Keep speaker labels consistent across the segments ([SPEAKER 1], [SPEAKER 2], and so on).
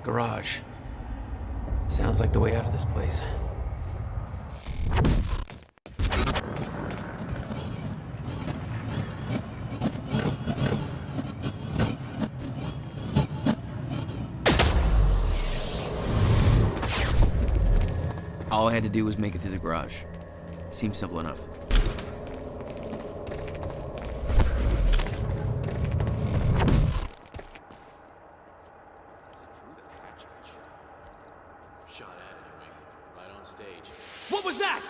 [SPEAKER 1] Garage. Sounds like the way out of this place.
[SPEAKER 2] All I had to do was make it through the garage. Seems simple enough.
[SPEAKER 3] What was that?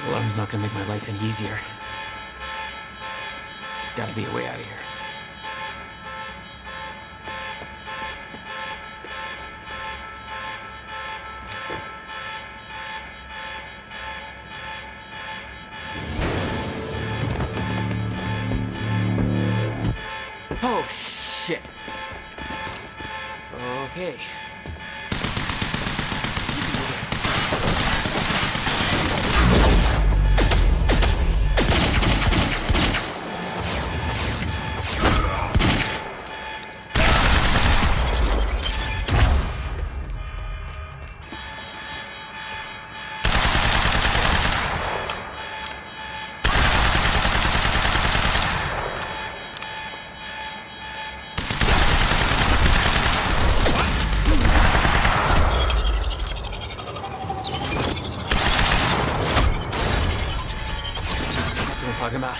[SPEAKER 1] Alarm's not gonna make my life any easier. There's gotta be a way out of here. Oh, shit. Okay. Talking about.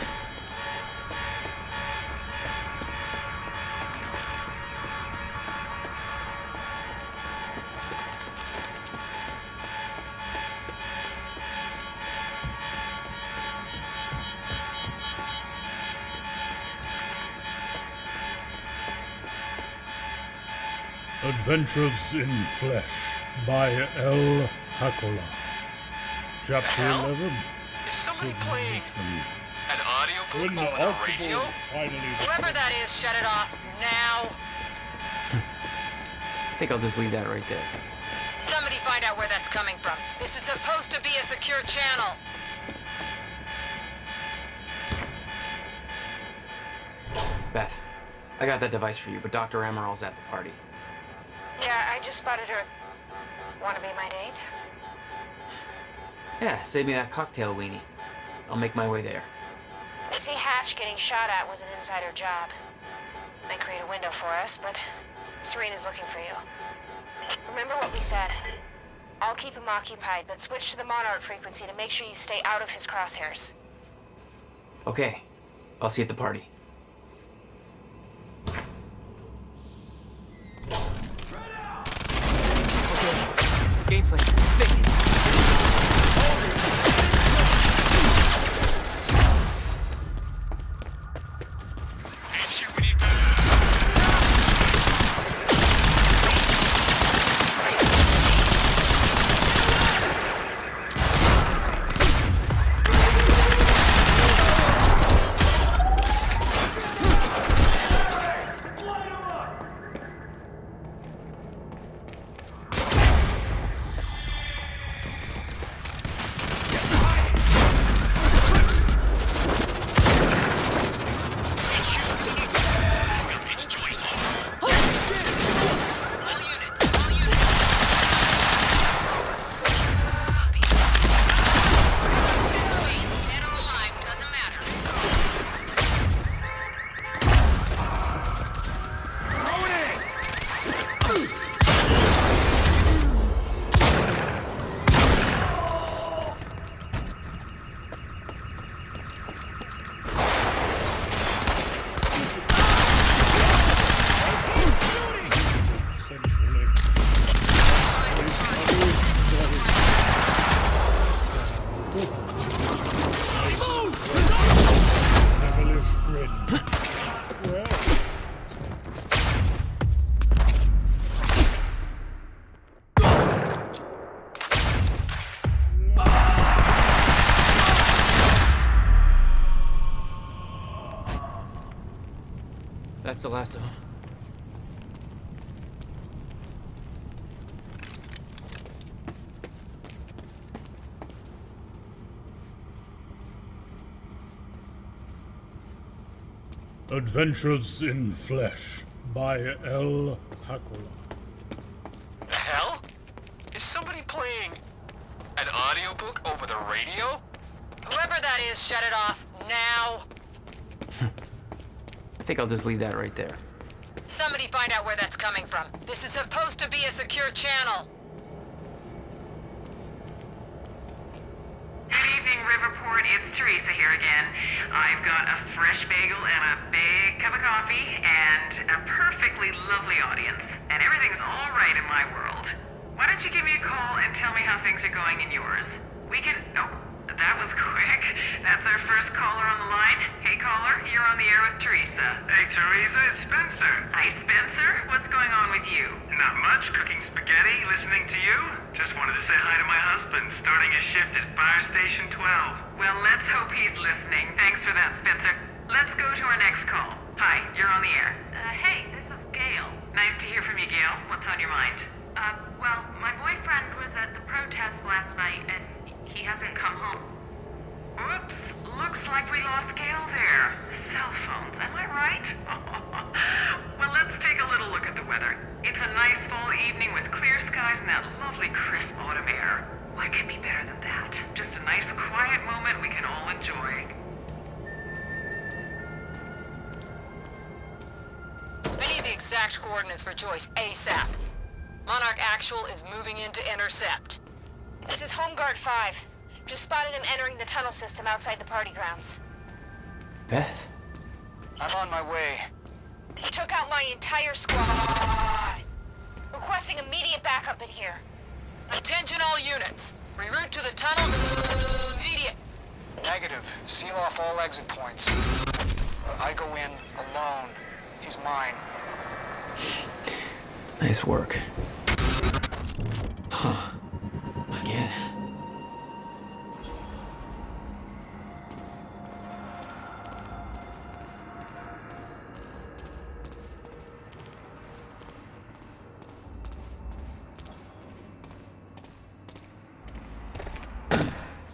[SPEAKER 4] Adventures in Flesh by L. Hakola. Chapter 11.
[SPEAKER 5] Is somebody playing an audio book
[SPEAKER 4] When the
[SPEAKER 5] over the
[SPEAKER 4] Archibald
[SPEAKER 5] radio?
[SPEAKER 4] finally
[SPEAKER 6] Whoever that is, shut it off now.
[SPEAKER 1] I think I'll just leave that right there.
[SPEAKER 6] Somebody find out where that's coming from. This is supposed to be a secure channel.
[SPEAKER 1] Beth, I got that device for you, but Dr. Amaral's at the party.
[SPEAKER 6] Yeah, I just spotted her. Want to be my date?
[SPEAKER 1] Yeah, save me that cocktail weenie. I'll make my way there.
[SPEAKER 6] I see Hatch getting shot at was an insider job. Might create a window for us, but Serena's looking for you. Remember what we said. I'll keep him occupied, but switch to the Monarch frequency to make sure you stay out of his crosshairs.
[SPEAKER 1] Okay, I'll see you at the party. Okay, gameplay. Think. That's the last of them.
[SPEAKER 4] Adventures in Flesh by L. Hakola.
[SPEAKER 5] The hell? Is somebody playing an audiobook over the radio?
[SPEAKER 6] Whoever that is, shut it off now.
[SPEAKER 1] I think I'll just leave that right there.
[SPEAKER 6] Somebody find out where that's coming from. This is supposed to be a secure channel.
[SPEAKER 3] Good evening, Riverport. It's Teresa here again. I've got a fresh bagel and a big cup of coffee and a perfectly lovely audience. And everything's all right in my world. Why don't you give me a call and tell me how things are going in yours? We can... Oh, that was quick. That's our first caller on the line. Hey, caller, you're on the air with Teresa.
[SPEAKER 7] Hey, Teresa, it's Spencer.
[SPEAKER 3] Hi, Spencer. What's going on with you?
[SPEAKER 7] Not much, cooking spaghetti, listening to you. Just wanted to say hi to my husband, starting his shift at Fire Station 12.
[SPEAKER 3] Well, let's hope he's listening. Thanks for that, Spencer. Let's go to our next call. Hi, you're on the air.
[SPEAKER 8] Hey, this is Gail.
[SPEAKER 3] Nice to hear from you, Gail. What's on your mind?
[SPEAKER 8] Well, my boyfriend was at the protest last night, and he hasn't come home.
[SPEAKER 3] Oops, looks like we lost Gail there. Cell phones, am I right? Well, let's take a little look at the weather. It's a nice fall evening with clear skies and that lovely crisp autumn air. What could be better than that? Just a nice quiet moment we can all enjoy.
[SPEAKER 6] I need the exact coordinates for Joyce ASAP. Monarch Actual is moving in to intercept. This is Home Guard 5. Just spotted him entering the tunnel system outside the party grounds.
[SPEAKER 1] Beth?
[SPEAKER 5] I'm on my way.
[SPEAKER 6] He took out my entire squad. Requesting immediate backup in here. Attention all units. Reroute to the tunnels immediate.
[SPEAKER 9] Negative. Seal off all exit points. I go in alone. He's mine.
[SPEAKER 1] Nice work. Huh. Again.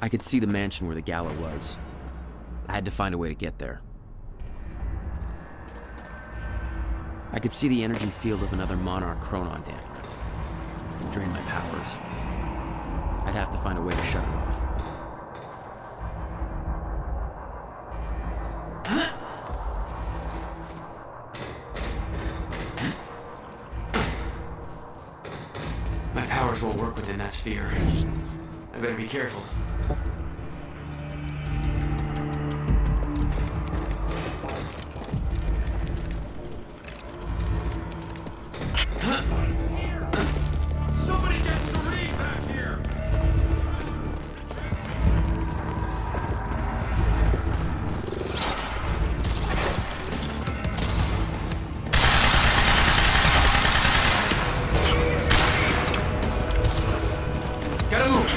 [SPEAKER 2] I could see the mansion where the Gala was. I had to find a way to get there. I could see the energy field of another Monarch Chronon dam. It would drain my powers. I'd have to find a way to shut it off.
[SPEAKER 1] My powers won't work within that sphere. I better be careful.
[SPEAKER 4] Somebody get Serene back here!
[SPEAKER 1] Gotta move!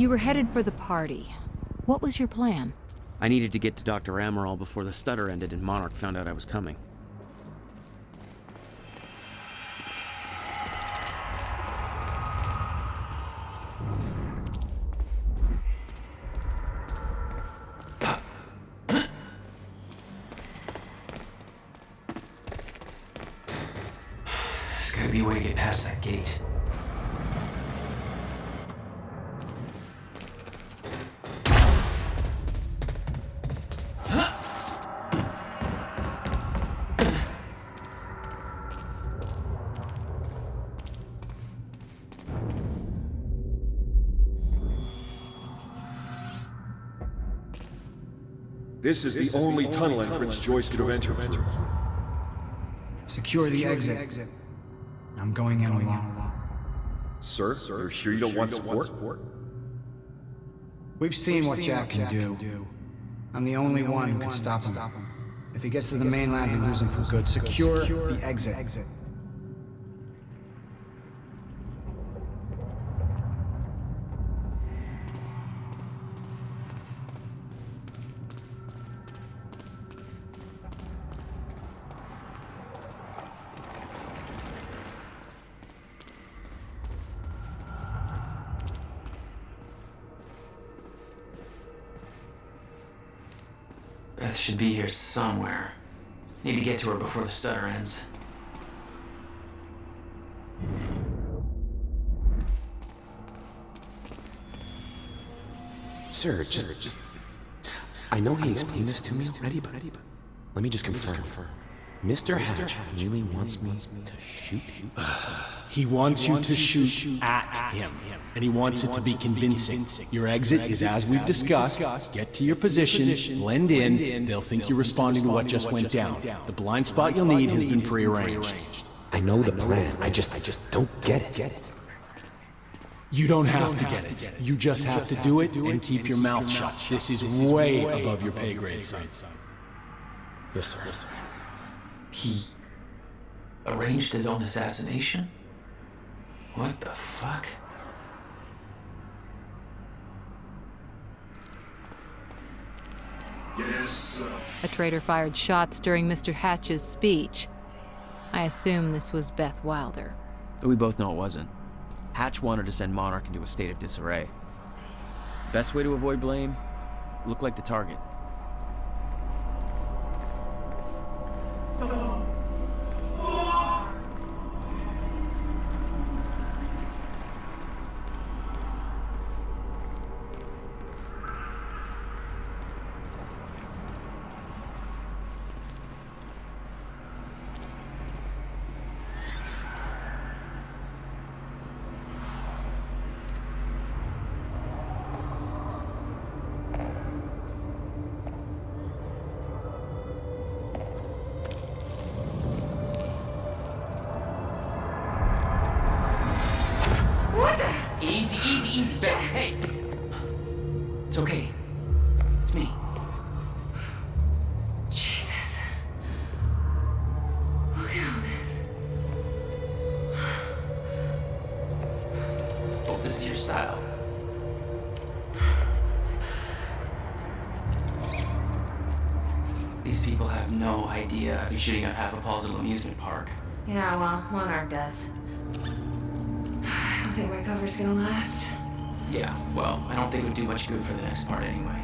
[SPEAKER 10] You were headed for the party. What was your plan?
[SPEAKER 2] I needed to get to Dr. Amaral before the stutter ended and Monarch found out I was coming.
[SPEAKER 1] There's gotta be a way to get past that gate.
[SPEAKER 11] This is the only tunnel entrance Joyce could have entered through.
[SPEAKER 9] Secure the exit. I'm going in alone.
[SPEAKER 11] Sir, you're sure you don't want support?
[SPEAKER 9] We've seen what Jack can do. I'm the only one who can stop him. If he gets to the mainland, we lose him for good. Secure the exit.
[SPEAKER 1] Beth should be here somewhere. Need to get to her before the stutter ends.
[SPEAKER 12] Sir, just... I know he explained this to me already, but let me just confirm. Mr. Hatch really wants me to shoot you?
[SPEAKER 13] He wants you to shoot at him, and he wants it to be convincing. Your exit is as we've discussed. Get to your position, blend in, they'll think you're responding to what just went down. The blind spot you'll need has been prearranged.
[SPEAKER 12] I know the plan, I just don't get it.
[SPEAKER 13] You don't have to get it. You just have to do it and keep your mouth shut. This is way above your pay grade, son.
[SPEAKER 12] Yes, sir.
[SPEAKER 1] He arranged his own assassination? What the fuck?
[SPEAKER 11] Yes, sir.
[SPEAKER 10] A traitor fired shots during Mr. Hatch's speech. I assume this was Beth Wilder.
[SPEAKER 2] We both know it wasn't. Hatch wanted to send Monarch into a state of disarray. Best way to avoid blame? Look like the target.
[SPEAKER 1] Easy, Beth. Hey! It's okay. It's me.
[SPEAKER 6] Jesus. Look at all this.
[SPEAKER 1] Hope this is your style. These people have no idea I've been shooting up half a Paul's little amusement park.
[SPEAKER 6] Yeah, well, Monarch does. I don't think my cover's gonna last.
[SPEAKER 1] Yeah, well, I don't think it would do much good for the next part anyway.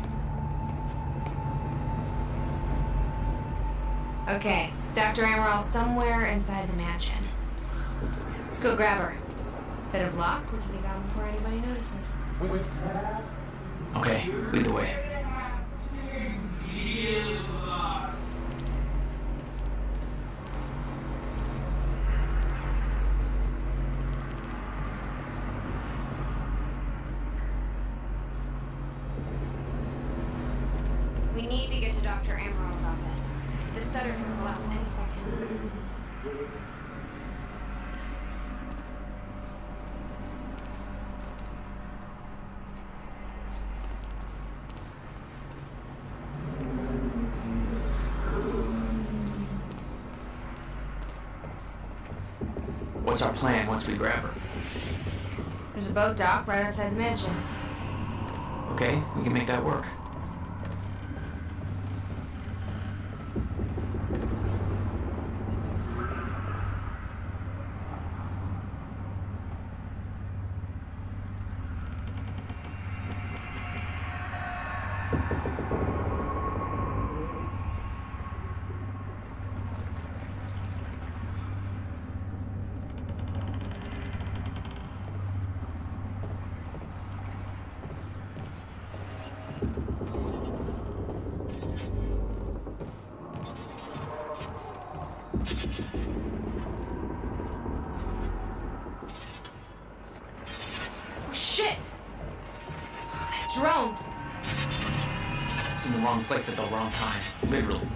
[SPEAKER 6] Okay, Dr. Amaral's somewhere inside the mansion. Let's go grab her. Bit of luck, we can be gone before anybody notices.
[SPEAKER 1] Okay, lead the way.
[SPEAKER 6] We need to get to Dr. Amaral's office. This stutter can collapse any second.
[SPEAKER 1] What's our plan once we grab her?
[SPEAKER 6] There's a boat dock right outside the mansion.
[SPEAKER 1] Okay, we can make that work.
[SPEAKER 6] Oh, shit! Oh, that drone!
[SPEAKER 1] It's in the wrong place at the wrong time. Literally.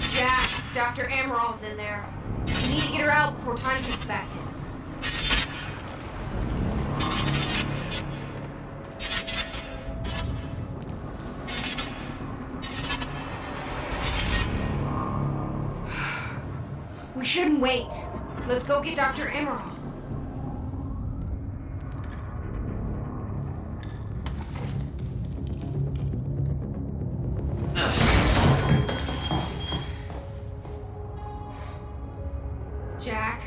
[SPEAKER 6] Jack, Dr. Amaral's in there. We need to get her out before time gets back in. We shouldn't wait. Let's go get Dr. Amaral. Jack,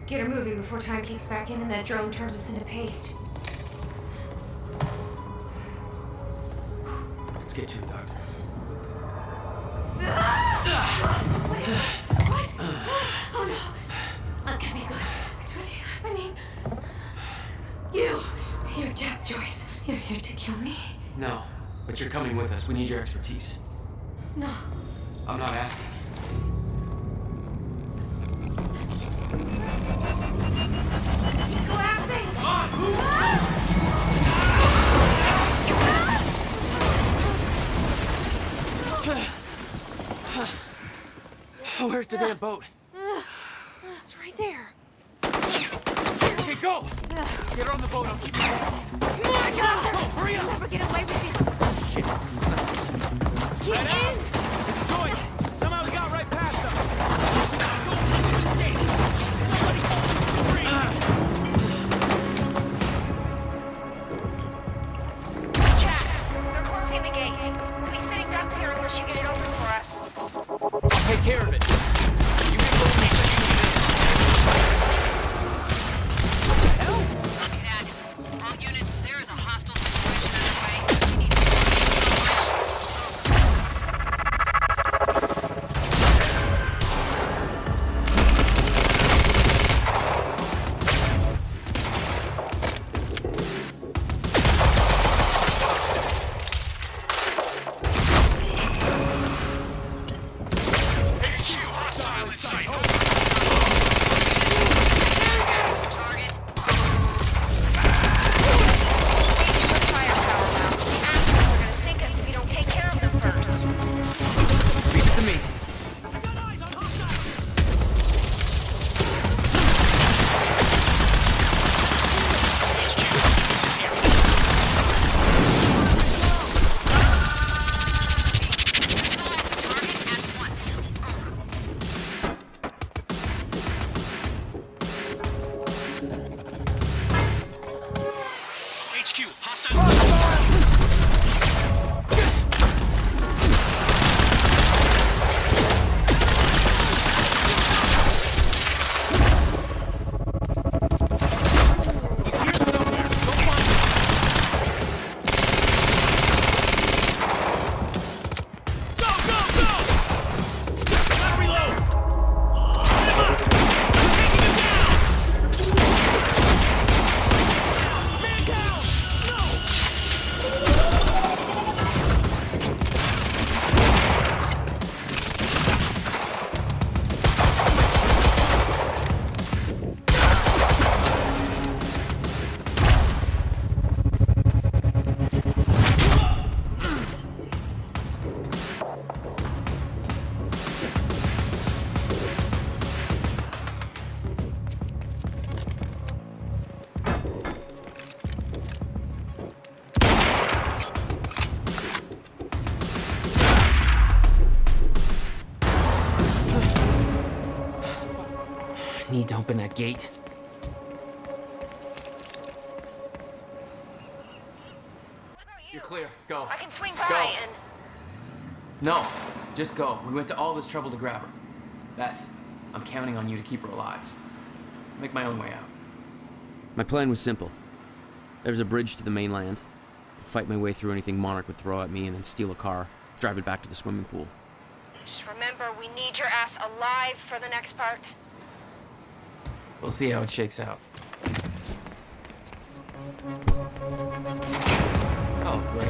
[SPEAKER 6] get her moving before time kicks back in and that drone turns us into paste.
[SPEAKER 1] Let's get to it, Doctor.
[SPEAKER 6] What? Oh no. That's gonna be good. It's really happening. You're Jack Joyce. You're here to kill me?
[SPEAKER 1] No, but you're coming with us. We need your expertise.
[SPEAKER 6] No.
[SPEAKER 1] I'm not asking.
[SPEAKER 6] It's collapsing!
[SPEAKER 1] Where's the damn boat?
[SPEAKER 6] It's right there.
[SPEAKER 1] Okay, go! Get her on the boat. I'll keep you posted.
[SPEAKER 6] Come on, Doctor!
[SPEAKER 1] Hurry up!
[SPEAKER 6] We'll never get away with this.
[SPEAKER 1] Shit.
[SPEAKER 6] Get
[SPEAKER 1] Right
[SPEAKER 6] in!
[SPEAKER 1] It's Joyce! Somehow we got right past them! Go! Escape! Somebody call Serene!
[SPEAKER 6] Jack, they're closing the gate. We'll be sitting ducks here unless you get it open for us.
[SPEAKER 1] I'll take care of it. You can go make sure you get What the hell?
[SPEAKER 3] Copy that. All units, there is a hostile situation underway. We need to
[SPEAKER 1] Need to open that gate.
[SPEAKER 2] You're clear. Go.
[SPEAKER 6] I can swing by
[SPEAKER 2] Go.
[SPEAKER 6] and...
[SPEAKER 2] No, just go. We went to all this trouble to grab her. Beth, I'm counting on you to keep her alive. Make my own way out. My plan was simple. There was a bridge to the mainland. I'd fight my way through anything Monarch would throw at me and then steal a car, drive it back to the swimming pool.
[SPEAKER 6] Just remember, we need your ass alive for the next part.
[SPEAKER 2] We'll see how it shakes out. Oh, great.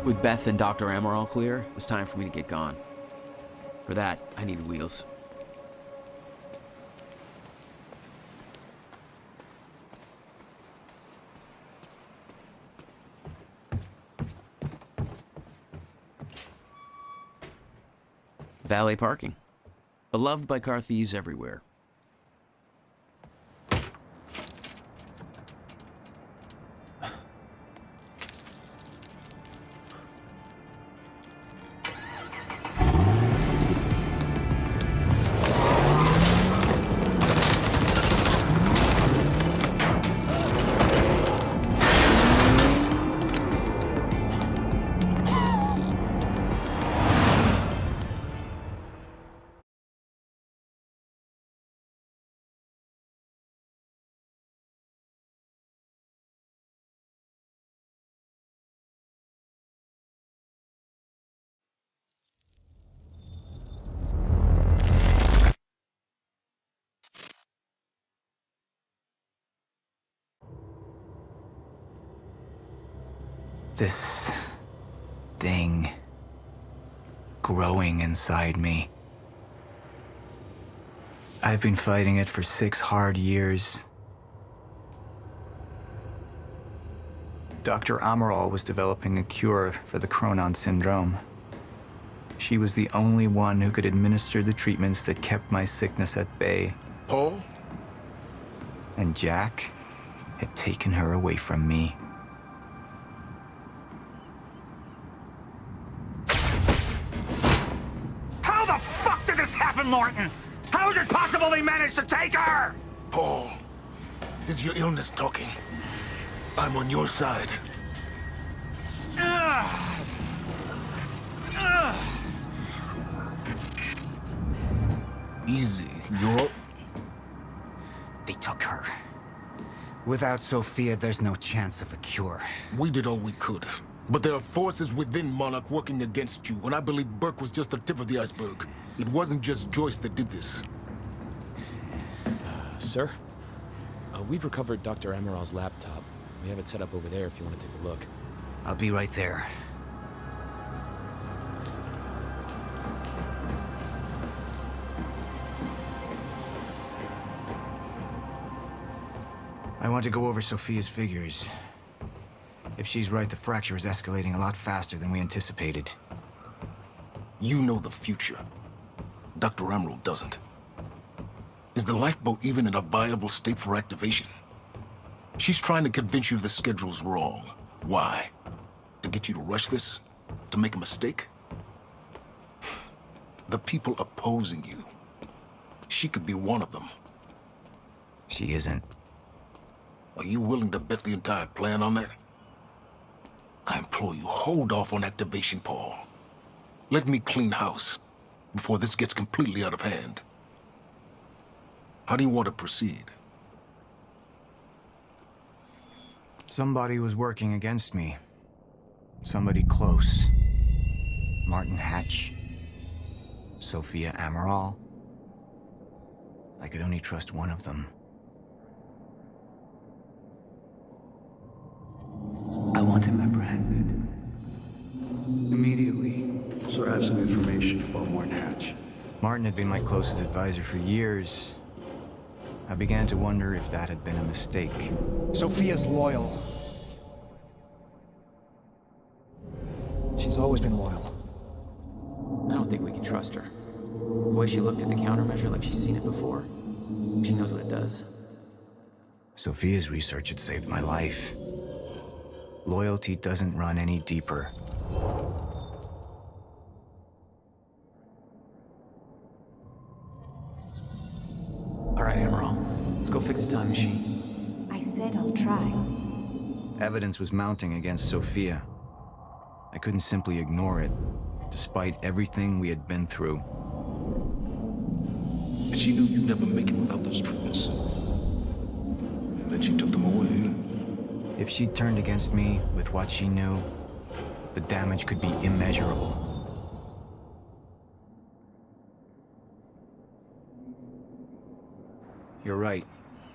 [SPEAKER 2] With Beth and Dr. Amaral clear, it was time for me to get gone. For that, I needed wheels. Valet parking. Beloved by car thieves everywhere.
[SPEAKER 9] This thing growing inside me. I've been fighting it for 6 hard years. Dr. Amaral was developing a cure for the Chronon syndrome. She was the only one who could administer the treatments that kept my sickness at bay.
[SPEAKER 14] Paul?
[SPEAKER 9] And Jack had taken her away from me.
[SPEAKER 14] How the fuck did this happen, Morton? How is it possible they managed to take her? Paul, is your illness talking. I'm on your side. Easy, you're...
[SPEAKER 9] They took her. Without Sophia, there's no chance of a cure.
[SPEAKER 14] We did all we could. But there are forces within Monarch working against you, and I believe Burke was just the tip of the iceberg. It wasn't just Joyce that did this.
[SPEAKER 12] Sir? We've recovered Dr. Amaral's laptop. We have it set up over there if you want to take a look.
[SPEAKER 9] I'll be right there. I want to go over Sophia's figures. If she's right, the fracture is escalating a lot faster than we anticipated.
[SPEAKER 14] You know the future. Dr. Amaral doesn't. Is the lifeboat even in a viable state for activation? She's trying to convince you the schedule's wrong. Why? To get you to rush this? To make a mistake? The people opposing you. She could be one of them.
[SPEAKER 9] She isn't.
[SPEAKER 14] Are you willing to bet the entire plan on that? I implore you, hold off on activation, Paul. Let me clean house before this gets completely out of hand. How do you want to proceed?
[SPEAKER 9] Somebody was working against me. Somebody close. Martin Hatch. Sophia Amaral. I could only trust one of them. I want him apprehended. Immediately.
[SPEAKER 15] Sir, I have some information about Martin Hatch.
[SPEAKER 9] Martin had been my closest advisor for years. I began to wonder if that had been a mistake.
[SPEAKER 15] Sophia's loyal. She's always been loyal.
[SPEAKER 2] I don't think we can trust her. The way she looked at the countermeasure like she's seen it before. She knows what it does.
[SPEAKER 9] Sophia's research had saved my life. Loyalty doesn't run any deeper.
[SPEAKER 2] All right, Amaral. Let's go fix the time machine.
[SPEAKER 16] I said I'll try.
[SPEAKER 9] Evidence was mounting against Sophia. I couldn't simply ignore it, despite everything we had been through.
[SPEAKER 14] And she knew you'd never make it without those treatments. And then she took them away.
[SPEAKER 9] If she'd turned against me with what she knew, the damage could be immeasurable. You're right.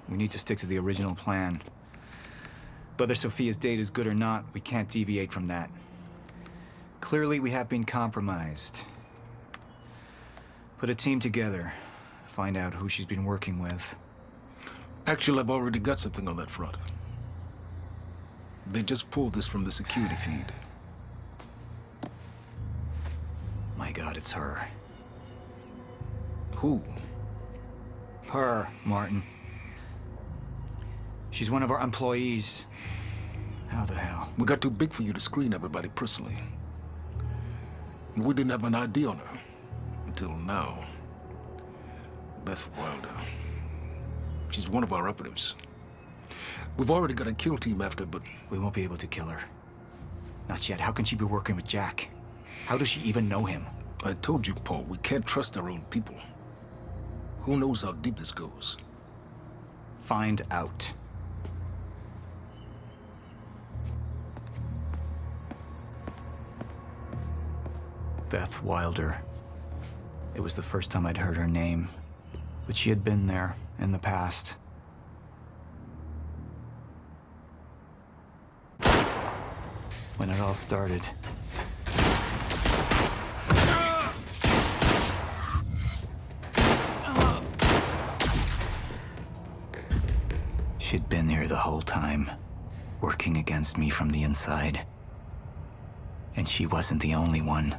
[SPEAKER 9] We need to stick to the original plan. Whether Sophia's date is good or not, we can't deviate from that. Clearly, we have been compromised. Put a team together. Find out who she's been working with.
[SPEAKER 14] Actually, I've already got something on that front. They just pulled this from the security feed.
[SPEAKER 9] My God, it's her.
[SPEAKER 14] Who?
[SPEAKER 9] Her, Martin. She's one of our employees. How the hell?
[SPEAKER 14] We got too big for you to screen everybody personally. And we didn't have an ID on her. Until now. Beth Wilder. She's one of our operatives. We've already got a kill team after, but...
[SPEAKER 9] We won't be able to kill her. Not yet. How can she be working with Jack? How does she even know him?
[SPEAKER 14] I told you, Paul, we can't trust our own people. Who knows how deep this goes?
[SPEAKER 9] Find out. Beth Wilder. It was the first time I'd heard her name, but she had been there in the past. When it all started. She'd been here the whole time, working against me from the inside. And she wasn't the only one.